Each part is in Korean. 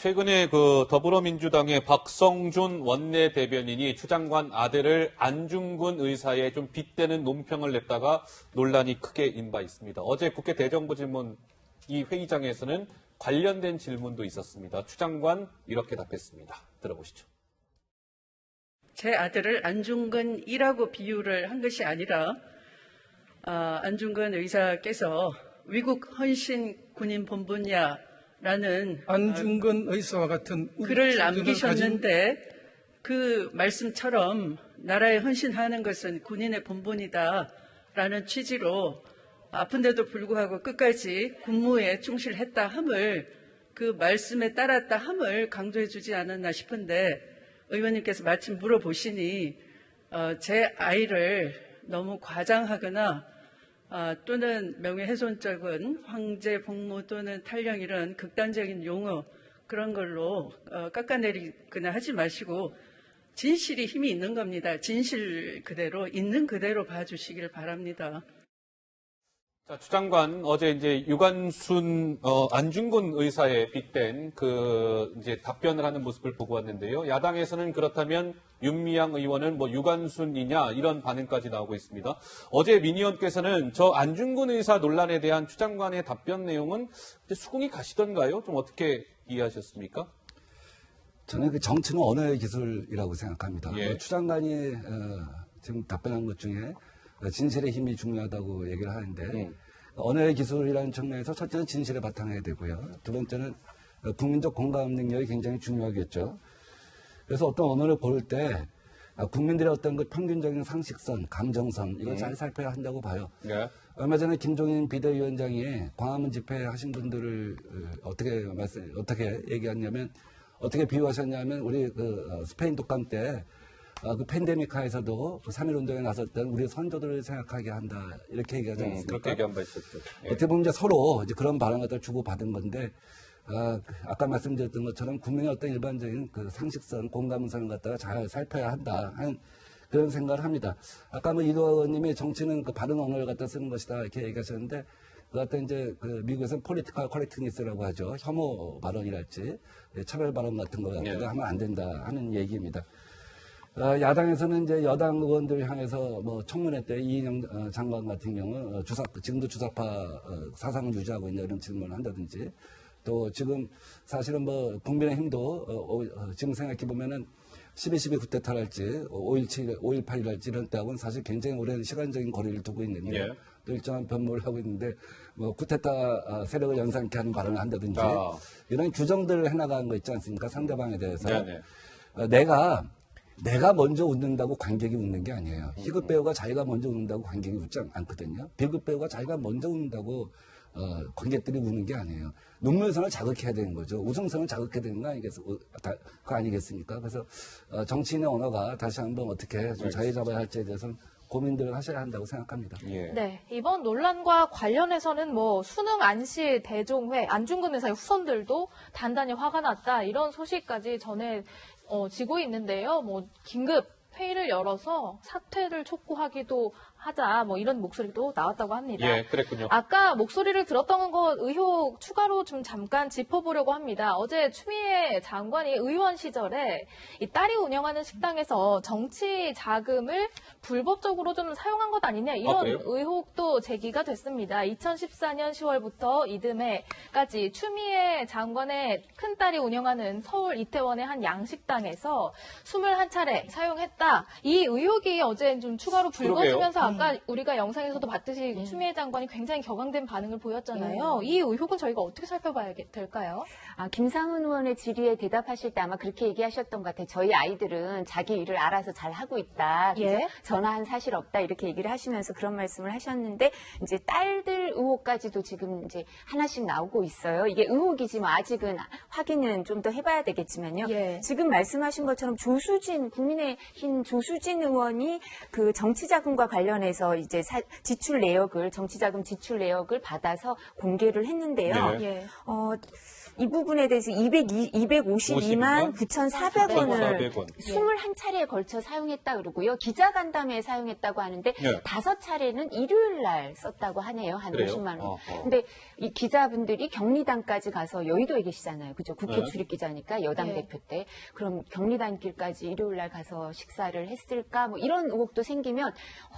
최근에 그 더불어민주당의 박성준 원내대변인이 추 장관 아들을 안중근 의사에 좀 빗대는 논평을 냈다가 논란이 크게 인 바 있습니다. 어제 국회 대정부질문 이 회의장에서는 관련된 질문도 있었습니다. 추 장관 이렇게 답했습니다. 들어보시죠. 제 아들을 안중근이라고 비유를 한 것이 아니라 안중근 의사께서 위국 헌신 군인 본분이야라는 안중근 의사와 같은 글을 남기셨는데 그 말씀처럼 나라에 헌신하는 것은 군인의 본분이다라는 취지로 아픈데도 불구하고 끝까지 군무에 충실했다 함을 그 말씀에 따랐다 함을 강조해 주지 않았나 싶은데 의원님께서 마침 물어보시니 제 아이를 너무 과장하거나 또는 명예훼손적인 황제, 복무 또는 탈령 이런 극단적인 용어 그런 걸로 깎아내리거나 하지 마시고 진실이 힘이 있는 겁니다. 진실 그대로 있는 그대로 봐주시길 바랍니다. 자, 추 장관 어제 이제 유관순 안중근 의사에 빗댄 그 이제 답변을 하는 모습을 보고 왔는데요. 야당에서는 그렇다면 윤미향 의원은 뭐 유관순이냐 이런 반응까지 나오고 있습니다. 어제 민 의원께서는 저 안중근 의사 논란에 대한 추 장관의 답변 내용은 수긍이 가시던가요? 좀 어떻게 이해하셨습니까? 저는 그 정치는 언어의 기술이라고 생각합니다. 예. 추 장관이 지금 답변한 것 중에 진실의 힘이 중요하다고 얘기를 하는데 언어의 기술이라는 측면에서 첫째는 진실에 바탕해야 되고요. 두 번째는 국민적 공감 능력이 굉장히 중요하겠죠. 그래서 어떤 언어를 볼 때 국민들의 어떤 그 평균적인 상식선, 감정선 이걸 잘 살펴야 한다고 봐요. 네. 얼마 전에 김종인 비대위원장이 광화문 집회 하신 분들을 어떻게 얘기했냐면 어떻게 비유하셨냐면 우리 그 스페인 독감 때 그 팬데믹하에서도 그 3.1 운동에 나섰던 우리 선조들을 생각하게 한다 이렇게 얘기하지 않습니까? 그렇게 얘기한 바 있었죠. 예. 어떻게 보면 이제 서로 이제 그런 발언을 주고받은 건데 아까 말씀드렸던 것처럼 국민의 어떤 일반적인 그 상식선, 공감선을 갖다가 잘 살펴야 한다 하는 그런 생각을 합니다. 아까 뭐 이도 의원님이 정치는 그 바른 언어를 갖다 쓰는 것이다 이렇게 얘기하셨는데 그 같은 이제 그 미국에서는 폴리티컬 커렉트니스라고 하죠. 혐오 발언이랄지 차별 발언 같은 거 갖다가 하면 안 된다 하는 얘기입니다. 야당에서는 이제 여당 의원들 향해서 뭐 청문회 때 이인영 장관 같은 경우 지금도 주사파 사상을 유지하고 있냐 이런 질문을 한다든지 또 지금 사실은 뭐 국민의힘도 지금 생각해 보면은 12.12 쿠데타랄지 5.18이랄지 이런 때하고는 사실 굉장히 오랜 시간적인 거리를 두고 있는데 예. 또 일정한 변모를 하고 있는데 뭐 쿠데타 세력을 연상케 하는 발언을 한다든지 이런 규정들을 해나가는 거 있지 않습니까? 상대방에 대해서 내가 먼저 웃는다고 관객이 웃는 게 아니에요. 희극 배우가 자기가 먼저 웃는다고 관객이 웃지 않거든요. 비극 배우가 자기가 먼저 웃는다고 관객들이 우는 게 아니에요. 눈물선을 자극해야 되는 거죠. 웃음선을 자극해야 되는 거 아니겠습니까? 그래서 정치인의 언어가 다시 한번 어떻게 좀 자리 잡아야 할지에 대해서는 고민들을 하셔야 한다고 생각합니다. 예. 네, 이번 논란과 관련해서는 뭐 수능 안시 대종회 안중근 의사의 후손들도 단단히 화가 났다 이런 소식까지 지고 있는데요. 뭐 긴급 회의를 열어서 사퇴를 촉구하기도 하자 뭐 이런 목소리도 나왔다고 합니다. 예, 그랬군요. 아까 목소리를 들었던 것 의혹 추가로 좀 잠깐 짚어보려고 합니다. 어제 추미애 장관이 의원 시절에 이 딸이 운영하는 식당에서 정치 자금을 불법적으로 좀 사용한 것 아니냐 이런 의혹도 제기가 됐습니다. 2014년 10월부터 이듬해까지 추미애 장관의 큰딸이 운영하는 서울 이태원의 한 양식당에서 21차례 사용했다. 이 의혹이 어제 좀 추가로 불거지면서 아까 우리가 영상에서도 봤듯이 추미애 장관이 굉장히 격앙된 반응을 보였잖아요. 이 의혹은 저희가 어떻게 살펴봐야 될까요? 김상훈 의원의 질의에 대답하실 때 아마 그렇게 얘기하셨던 것 같아요. 저희 아이들은 자기 일을 알아서 잘 하고 있다. 예. 전화한 사실 없다. 이렇게 얘기를 하시면서 그런 말씀을 하셨는데 이제 딸들 의혹까지도 지금 이제 하나씩 나오고 있어요. 이게 의혹이지만 아직은 확인은 좀 더 해봐야 되겠지만요. 예. 지금 말씀하신 것처럼 국민의힘 조수진 의원이 그 정치 자금과 관련해 관련해서 이제 지출 내역을 정치자금 지출 내역을 받아서 공개를 했는데요. 네. 예. 이 부분에 대해서 252만 9,400원을 9,400원. 21차례에 걸쳐 사용했다 그러고요. 기자간담회에 사용했다고 하는데 네. 5차례는 일요일 날 썼다고 하네요. 한 그래요? 50만 원. 어허. 근데 이 기자분들이 격리단까지 가서 여의도에 계시잖아요. 그죠? 국회 네. 출입기자니까 여당 네. 대표 때. 그럼 격리단길까지 일요일 날 가서 식사를 했을까? 뭐 이런 의혹도 생기면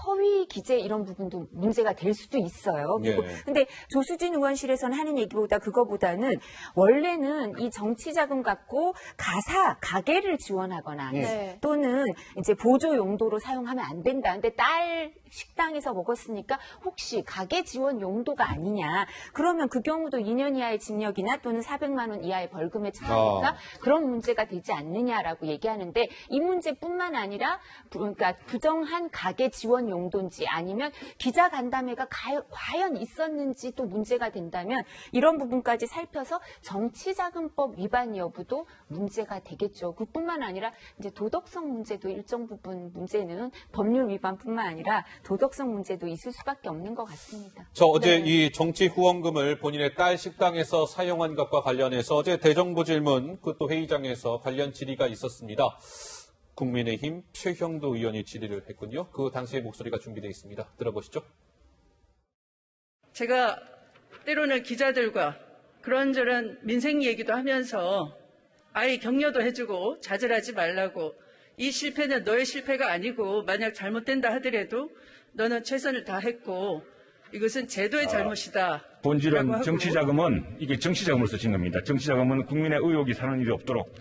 허위 기재 이런 부분도 문제가 될 수도 있어요. 그리고 예. 근데 조수진 의원실에서는 하는 얘기보다 그거보다는 원래는 이 정치 자금 갖고 가게를 지원하거나 네. 또는 이제 보조 용도로 사용하면 안 된다. 근데 딸 식당에서 먹었으니까 혹시 가게 지원 용도가 아니냐. 그러면 그 경우도 2년 이하의 징역이나 또는 400만 원 이하의 벌금에 처하니까 그런 문제가 되지 않느냐라고 얘기하는데 이 문제뿐만 아니라 그러니까 부정한 가게 지원 용도인지 아니면 기자 간담회가 과연 있었는지 또 문제가 된다면 이런 부분까지 살펴서 정치자금법 위반 여부도 문제가 되겠죠. 그뿐만 아니라 이제 도덕성 문제도 일정 부분 문제는 법률 위반뿐만 아니라 도덕성 문제도 있을 수밖에 없는 것 같습니다. 어제 이 정치 후원금을 본인의 딸 식당에서 사용한 것과 관련해서 어제 대정부 질문 그것도 회의장에서 관련 질의가 있었습니다. 국민의힘 최형도 의원이 질의를 했군요. 그 당시의 목소리가 준비되어 있습니다. 들어보시죠. 제가 때로는 기자들과 그런저런 민생 얘기도 하면서 아예 격려도 해주고 자절하지 말라고 이 실패는 너의 실패가 아니고 만약 잘못된다 하더라도 너는 최선을 다했고 이것은 제도의 잘못이다. 본질은 정치자금은 이게 정치자금으로 쓰신 겁니다. 정치자금은 국민의 의혹이 사는 일이 없도록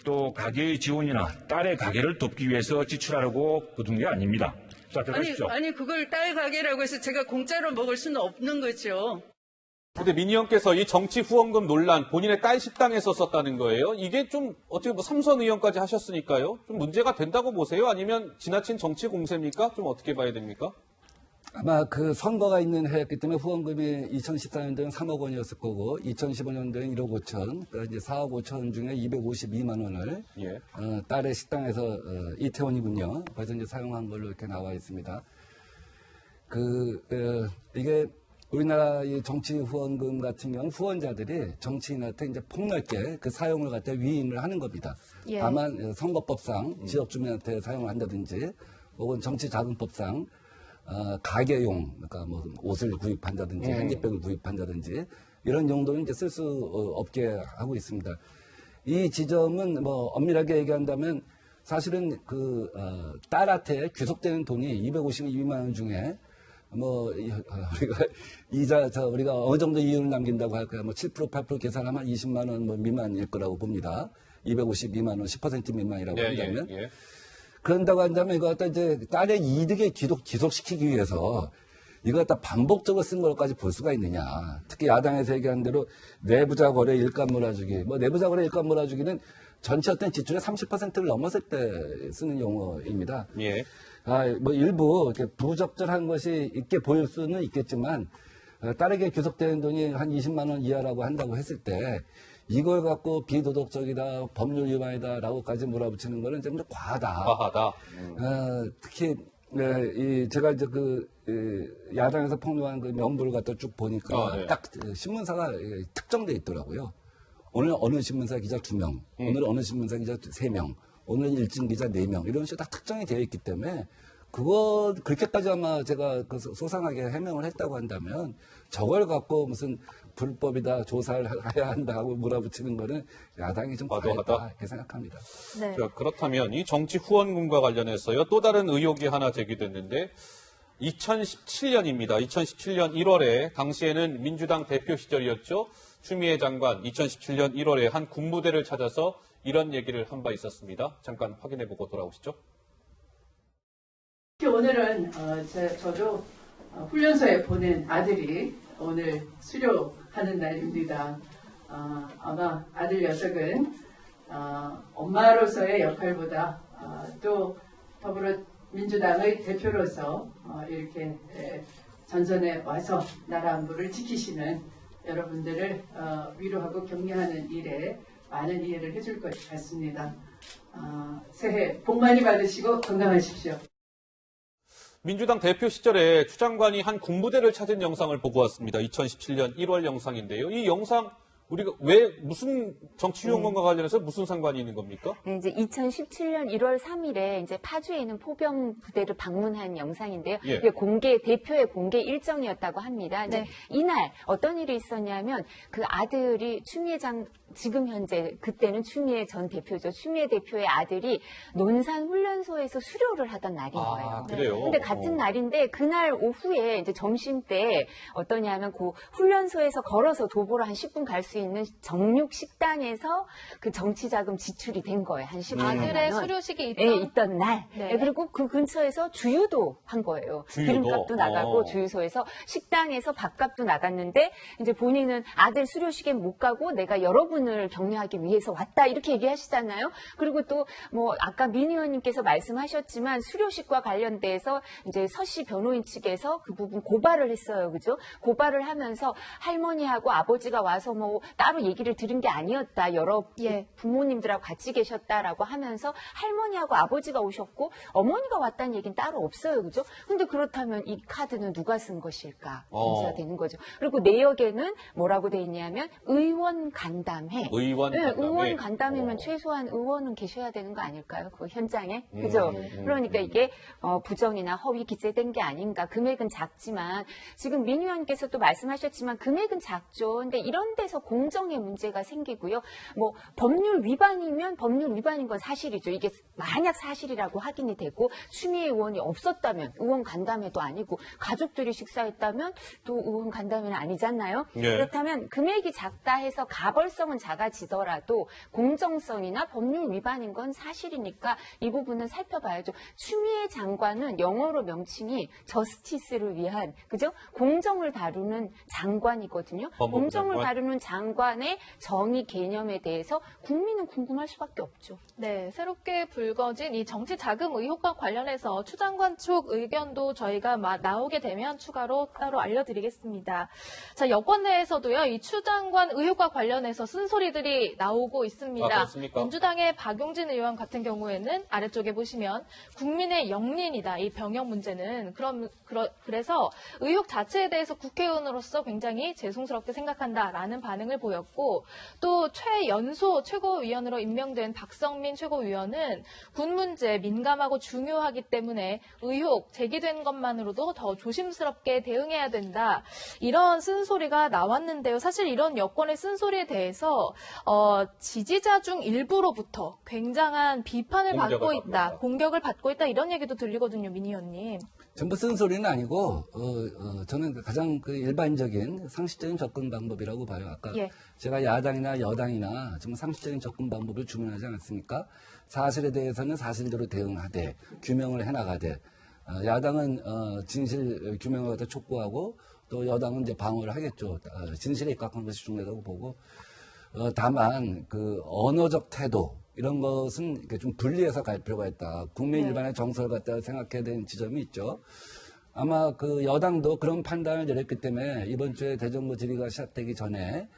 또 가게의 지원이나 딸의 가게를 돕기 위해서 지출하라고 거둔 게 아닙니다. 자, 들어가십시오. 아니 그걸 딸 가게라고 해서 제가 공짜로 먹을 수는 없는 거죠. 근데 민 의원께서 이 정치 후원금 논란 본인의 딸 식당에서 썼다는 거예요. 이게 좀 어떻게 뭐 삼선 의원까지 하셨으니까요. 좀 문제가 된다고 보세요? 아니면 지나친 정치 공세입니까? 좀 어떻게 봐야 됩니까? 아마 그 선거가 있는 해였기 때문에 후원금이 2014년도에는 3억 원이었을 거고 2015년도에는 1억 5천, 그러니까 이제 4억 5천 중에 252만 원을 예. 딸의 식당에서 이태원이군요. 그래서 이제 사용한 걸로 이렇게 나와 있습니다. 이게 우리나라 이 정치 후원금 같은 경우는 후원자들이 정치인한테 이제 폭넓게 그 사용을 갖다 위임을 하는 겁니다. 예. 다만 선거법상 지역 주민한테 사용을 한다든지 혹은 정치자금법상 가게용, 그러니까 뭐 옷을 구입한다든지 한입백을 구입한다든지 이런 용도는 이제 쓸 수 없게 하고 있습니다. 이 지점은 뭐 엄밀하게 얘기한다면 사실은 딸한테 귀속되는 돈이 252만 원 중에 우리가 어느 정도 이윤을 남긴다고 할까요? 뭐 7%, 8% 계산하면 20만 원 뭐 미만일 거라고 봅니다. 252만 원, 10% 미만이라고 한다면. 예. 그런다고 한다면 이거 갖다 이제 딸의 이득에 기속시키기 위해서 이거 갖다 반복적으로 쓴 걸까지 볼 수가 있느냐. 특히 야당에서 얘기한 대로 내부자 거래 일감 몰아주기. 내부자 거래 일감 몰아주기는 전체 어떤 지출의 30%를 넘었을 때 쓰는 용어입니다. 예. 일부 이렇게 부적절한 것이 있게 보일 수는 있겠지만 딸에게 귀속되는 돈이 한 20만 원 이하라고 한다고 했을 때 이걸 갖고 비도덕적이다, 법률 위반이다라고까지 몰아붙이는 거는 좀 과하다. 특히 제가 이제 야당에서 폭로한 그 명부를 갖다 쭉 보니까 네. 딱 신문사가 특정돼 있더라고요. 오늘 어느 신문사 기자 2명, 오늘 어느 신문사 기자 3명, 오늘 일진 기자 4명 이런 식으로 다 특정이 되어 있기 때문에 그렇게까지 아마 제가 소상하게 해명을 했다고 한다면 저걸 갖고 무슨 불법이다, 조사를 해야 한다 하고 몰아붙이는 거는 야당이 좀 과했다 이렇게 생각합니다. 네. 자, 그렇다면 이 정치 후원금과 관련해서요. 또 다른 의혹이 하나 제기됐는데 2017년입니다. 2017년 1월에 당시에는 민주당 대표 시절이었죠. 추미애 장관 2017년 1월에 한 군부대를 찾아서 이런 얘기를 한 바 있었습니다. 잠깐 확인해보고 돌아오시죠. 오늘은 저도 훈련소에 보낸 아들이 오늘 수료하는 날입니다. 아마 아들 녀석은 엄마로서의 역할보다 또 더불어민주당의 대표로서 이렇게 전선에 와서 나라 안보를 지키시는 여러분들을 위로하고 격려하는 일에 많은 이해를 해줄 것 같습니다. 새해 복 많이 받으시고 건강하십시오. 민주당 대표 시절에 추 장관이 한 군부대를 찾은 영상을 보고 왔습니다. 2017년 1월 영상인데요. 이 영상 우리가 왜 무슨 정치 유용권과 관련해서 무슨 상관이 있는 겁니까? 네, 이제 2017년 1월 3일에 이제 파주에 있는 포병 부대를 방문한 영상인데요. 예. 이게 대표의 공개 일정이었다고 합니다. 이제 네. 이날 어떤 일이 있었냐면 그 아들이 지금 현재 그때는 추미애 전 대표죠. 추미애 대표의 아들이 논산 훈련소에서 수료를 하던 날인 거예요. 아, 그래요? 근데 같은 날인데 그날 오후에 이제 점심 때 어떠냐면 그 훈련소에서 걸어서 도보로 한 10분 갈 수 있는 정육 식당에서 그 정치 자금 지출이 된 거예요. 한 10분. 아들의 수료식이 있던, 네, 있던 날. 네. 네, 그리고 그 근처에서 주유도 한 거예요. 주유도? 기름값도 나가고 어. 주유소에서 식당에서 밥값도 나갔는데 이제 본인은 아들 수료식에 못 가고 내가 여러분을 격려하기 위해서 왔다 이렇게 얘기하시잖아요. 그리고 또 뭐 아까 민 의원님께서 말씀하셨지만 수료식과 관련돼서 이제 서씨 변호인 측에서 그 부분 고발을 했어요. 그죠? 고발을 하면서 할머니하고 아버지가 와서 뭐 따로 얘기를 들은 게 아니었다. 여러 예. 부모님들하고 같이 계셨다라고 하면서 할머니하고 아버지가 오셨고 어머니가 왔다는 얘기는 따로 없어요. 그죠? 근데 그렇다면 이 카드는 누가 쓴 것일까? 문제가 되는 거죠. 그리고 내역에는 뭐라고 돼 있냐면 의원 간담회. 의원 네, 간담회. 의원 간담회면 최소한 의원은 계셔야 되는 거 아닐까요? 그 현장에. 그죠? 그러니까 이게 부정이나 허위 기재된 게 아닌가. 금액은 작지만 지금 민 의원께서 또 말씀하셨지만 금액은 작죠. 근데 이런 데서 공정의 문제가 생기고요. 뭐 법률 위반이면 법률 위반인 건 사실이죠. 이게 만약 사실이라고 확인이 되고 추미애 의원이 없었다면 의원 간담회도 아니고 가족들이 식사했다면 또 의원 간담회는 아니잖아요. 예. 그렇다면 금액이 작다 해서 가벌성은 작아지더라도 공정성이나 법률 위반인 건 사실이니까 이 부분은 살펴봐야죠. 추미애 장관은 영어로 명칭이 저스티스를 위한 그죠? 공정을 다루는 장관이거든요. 법무부 공정을 장관. 다루는 장관의 정의 개념에 대해서 국민은 궁금할 수밖에 없죠. 네, 새롭게 불거진 이 정치 자금 의혹과 관련해서 추 장관 쪽 의견도 저희가 나오게 되면 추가로 따로 알려드리겠습니다. 자, 여권 내에서도요, 이 추 장관 의혹과 관련해서 쓴소리들이 나오고 있습니다. 아, 그렇습니까? 민주당의 박용진 의원 같은 경우에는 아래쪽에 보시면 국민의 영린이다, 이 병역 문제는. 그래서 의혹 자체에 대해서 국회의원으로서 굉장히 죄송스럽게 생각한다라는 반응을 보였고, 또 최연소 최고위원으로 임명된 박성민 최고위원은 군 문제 민감하고 중요하기 때문에 의혹 제기된 것만으로도 더 조심스럽게 대응해야 된다. 이런 쓴소리가 나왔는데요. 사실 이런 여권의 쓴소리에 대해서 지지자 중 일부로부터 굉장한 비판을 받고 있다, 공격을 받고 있다 이런 얘기도 들리거든요, 민 의원님. 전부 쓴소리는 아니고 저는 가장 그 일반적인 상식적인 접근 방법이라고 봐요. 아까 예. 제가 야당이나 여당이나 정말 상식적인 접근 방법을 주문하지 않았습니까? 사실에 대해서는 사실대로 대응하되 규명을 해나가되 야당은 진실 규명을 갖다 촉구하고 또 여당은 이제 방어를 하겠죠. 진실에 입각한 것이 중요하다고 보고 다만 그 언어적 태도 이런 것은 이렇게 좀 분리해서 갈 필요가 있다. 국민 일반의 정서를 갖다 생각해야 되는 지점이 있죠. 아마 그 여당도 그런 판단을 내렸기 때문에 이번 주에 대정부 질의가 시작되기 전에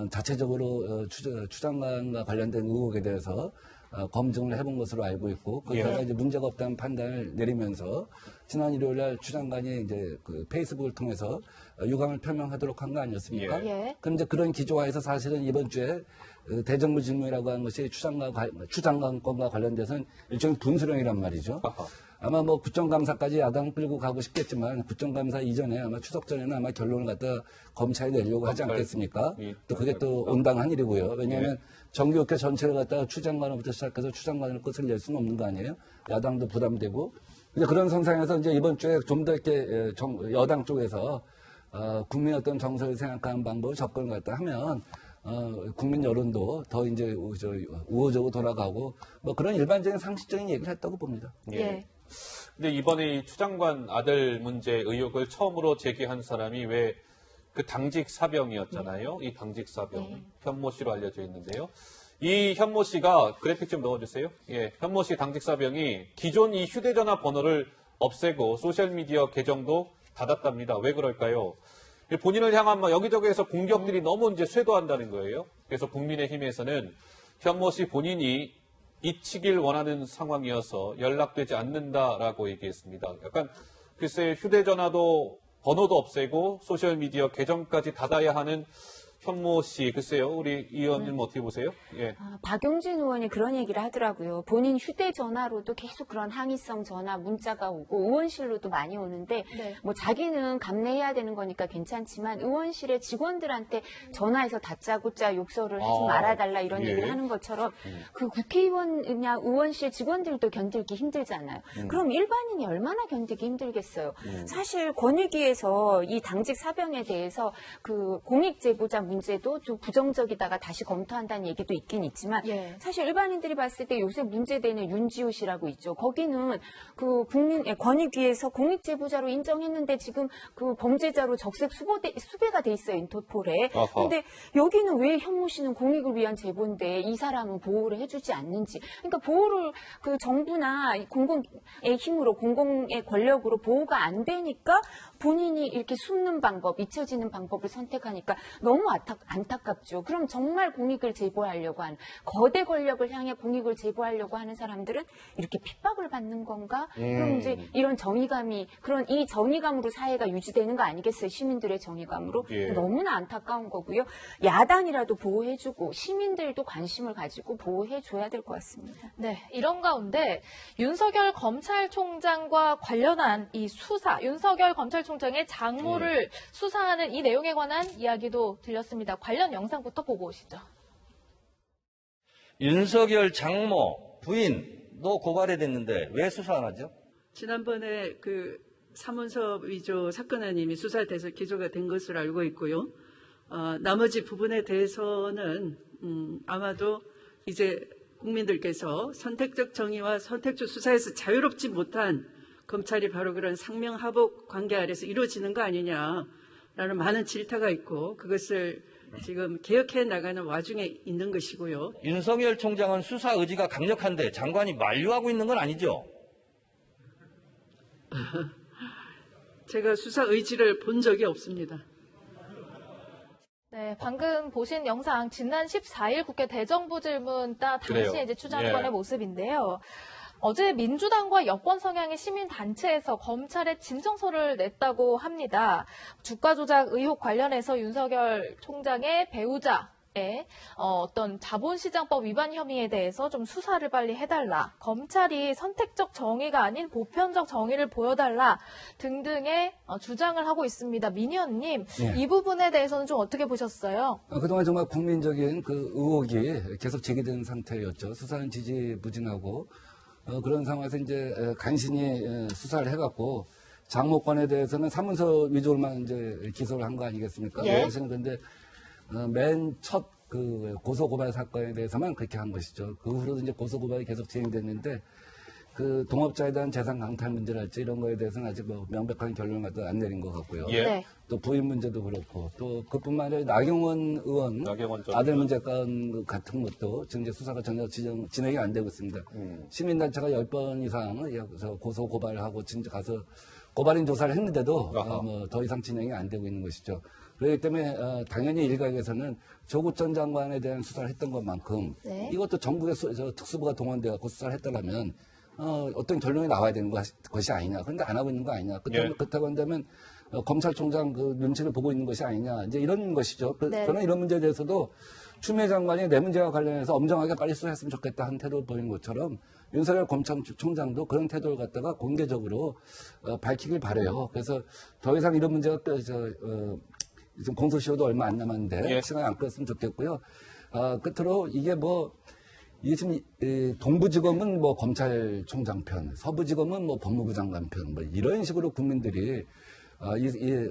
자체적으로 추 장관과 관련된 의혹에 대해서 검증을 해본 것으로 알고 있고 거기다가 이제 문제가 없다는 판단을 내리면서 지난 일요일 날 추 장관이 이제 그 페이스북을 통해서 유감을 표명하도록 한 거 아니었습니까? 예. 그럼 이제 그런 기조화에서 사실은 이번 주에 대정부 질문이라고 하는 것이 추 장관권과 관련돼서는 일종의 분수령이란 말이죠. 아마 뭐 국정감사까지 야당 끌고 가고 싶겠지만 국정감사 이전에 아마 추석 전에는 아마 결론을 갖다 검찰에 내려고 하지 않겠습니까? 또 그게 또 온당한 일이고요. 왜냐하면 정기국회 전체를 갖다가 추 장관으로부터 시작해서 추 장관을 끝을 낼 수는 없는 거 아니에요? 야당도 부담되고. 근데 그런 선상에서 이제 이번 주에 좀 더 이렇게 여당 쪽에서 국민의 어떤 정서를 생각하는 방법을 접근을 갖다 하면 국민 여론도 더 이제 우호적으로 돌아가고 뭐 그런 일반적인 상식적인 얘기를 했다고 봅니다. 예. 근데 이번에 이 추 장관 아들 문제 의혹을 처음으로 제기한 사람이 왜 그 당직 사병이었잖아요. 이 당직 사병 현모 씨로 알려져 있는데요. 이 현모 씨가 그래픽 좀 넣어주세요. 예, 현모 씨 당직 사병이 기존 이 휴대전화 번호를 없애고 소셜 미디어 계정도 닫았답니다. 왜 그럴까요? 본인을 향한 여기저기에서 공격들이 너무 이제 쇄도한다는 거예요. 그래서 국민의힘에서는 현모 씨 본인이 잊히길 원하는 상황이어서 연락되지 않는다라고 얘기했습니다. 약간 글쎄 휴대전화도 번호도 없애고 소셜미디어 계정까지 닫아야 하는 현모 씨, 글쎄요, 우리 이 의원님 어떻게 보세요? 예. 박용진 의원이 그런 얘기를 하더라고요. 본인 휴대전화로도 계속 그런 항의성 전화, 문자가 오고 의원실로도 많이 오는데 네. 뭐 자기는 감내해야 되는 거니까 괜찮지만 의원실의 직원들한테 전화해서 다짜고짜 욕설을 하지 말아달라 이런 예. 얘기를 하는 것처럼 그 국회의원이나 의원실 직원들도 견디기 힘들잖아요. 그럼 일반인이 얼마나 견디기 힘들겠어요. 사실 권익위에서 이 당직 사병에 대해서 그 공익제보자 문제도 좀 부정적이다가 다시 검토한다는 얘기도 있긴 있지만 예. 사실 일반인들이 봤을 때 요새 문제되는 윤지호 씨라고 있죠. 거기는 그 권익위에서 공익제보자로 인정했는데 지금 그 범죄자로 적색 수배가 돼 있어요. 인터폴에. 아하. 근데 여기는 왜 현모 씨는 공익을 위한 제보인데 이 사람은 보호를 해주지 않는지. 그러니까 보호를 그 정부나 공공의 힘으로 공공의 권력으로 보호가 안 되니까 본인이 이렇게 숨는 방법, 잊혀지는 방법을 선택하니까 너무 안타깝죠. 그럼 정말 공익을 제보하려고 하는 거대 권력을 향해 공익을 제보하려고 하는 사람들은 이렇게 핍박을 받는 건가? 그럼 이제 이런 정의감이 그런 이 정의감으로 사회가 유지되는 거 아니겠어요? 시민들의 정의감으로 예. 너무나 안타까운 거고요. 야당이라도 보호해주고 시민들도 관심을 가지고 보호해줘야 될 것 같습니다. 네, 이런 가운데 윤석열 검찰총장과 관련한 이 수사, 윤석열 검찰총장의 장모를 수사하는 이 내용에 관한 이야기도 들렸습니다. 관련 영상부터 보고 오시죠. 윤석열 장모 부인도 고발이 됐는데 왜 수사 안 하죠? 지난번에 그 사문서 위조 사건은 이미 수사돼서 기소가 된 것으로 알고 있고요. 나머지 부분에 대해서는 아마도 이제 국민들께서 선택적 정의와 선택적 수사에서 자유롭지 못한 검찰이 바로 그런 상명하복 관계 아래서 이루어지는 거 아니냐라는 많은 질타가 있고 그것을 지금 개혁해 나가는 와중에 있는 것이고요. 윤석열 총장은 수사 의지가 강력한데 장관이 만류하고 있는 건 아니죠? 제가 수사 의지를 본 적이 없습니다. 네, 방금 보신 영상 지난 14일 국회 대정부 질문 때 그래요. 당시 이제 추 장관의 예. 모습인데요. 어제 민주당과 여권 성향의 시민단체에서 검찰에 진정서를 냈다고 합니다. 주가 조작 의혹 관련해서 윤석열 총장의 배우자의 어떤 자본시장법 위반 혐의에 대해서 좀 수사를 빨리 해달라. 검찰이 선택적 정의가 아닌 보편적 정의를 보여달라 등등의 주장을 하고 있습니다. 민 의원님, 네. 이 부분에 대해서는 좀 어떻게 보셨어요? 그동안 정말 국민적인 그 의혹이 계속 제기되는 상태였죠. 수사는 지지부진하고 그런 상황에서 이제 간신히 수사를 해갖고 장모권에 대해서는 사문서 위조로만 이제 기소를 한 거 아니겠습니까? 예. 사실은 근데 맨 첫 그 고소 고발 사건에 대해서만 그렇게 한 것이죠. 그 후로도 이제 고소 고발이 계속 진행됐는데 그 동업자에 대한 재산 강탈 문제랄지 이런 거에 대해서는 아직 뭐 명백한 결론을 갖다 안 내린 것 같고요. 예. 네. 또 부인 문제도 그렇고 또 그뿐만 아니라 나경원 의원 나경원 전 아들 문제 건 같은 것도 지금 이제 수사가 전혀 진행이 안 되고 있습니다. 시민단체가 10번 이상 고소 고발하고 진짜 가서 고발인 조사를 했는데도 뭐 더 이상 진행이 안 되고 있는 것이죠. 그렇기 때문에 당연히 일각에서는 조국 전 장관에 대한 수사를 했던 것만큼 네. 이것도 전국의 특수부가 동원되어 수사를 했다면 어떤 결론이 나와야 되는 것이 아니냐. 그런데 안 하고 있는 거 아니냐. 그렇다고 한다면 검찰총장 그 눈치를 보고 있는 것이 아니냐. 이제 이런 것이죠. 네. 저는 이런 문제에 대해서도 추미애 장관이 내 문제와 관련해서 엄정하게 빨리 수사했으면 좋겠다 한 태도를 보이는 것처럼 윤석열 검찰총장도 그런 태도를 갖다가 공개적으로 밝히길 바라요. 그래서 더 이상 이런 문제가 지금 공소시효도 얼마 안 남았는데 예. 시간이 안 끌었으면 좋겠고요. 끝으로 이게 이게 지금 동부지검은 뭐 검찰총장 편, 서부지검은 뭐 법무부 장관 편, 뭐 이런 식으로 국민들이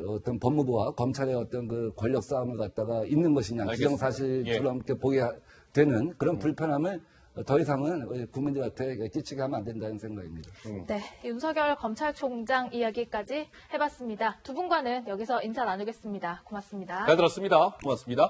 어떤 법무부와 검찰의 어떤 그 권력 싸움을 갖다가 있는 것이냐, 알겠습니다. 기정사실처럼 이렇게 보게 되는 그런 불편함을 더 이상은 국민들한테 끼치게 하면 안 된다는 생각입니다. 네, 윤석열 검찰총장 이야기까지 해봤습니다. 두 분과는 여기서 인사 나누겠습니다. 고맙습니다. 잘 들었습니다. 고맙습니다.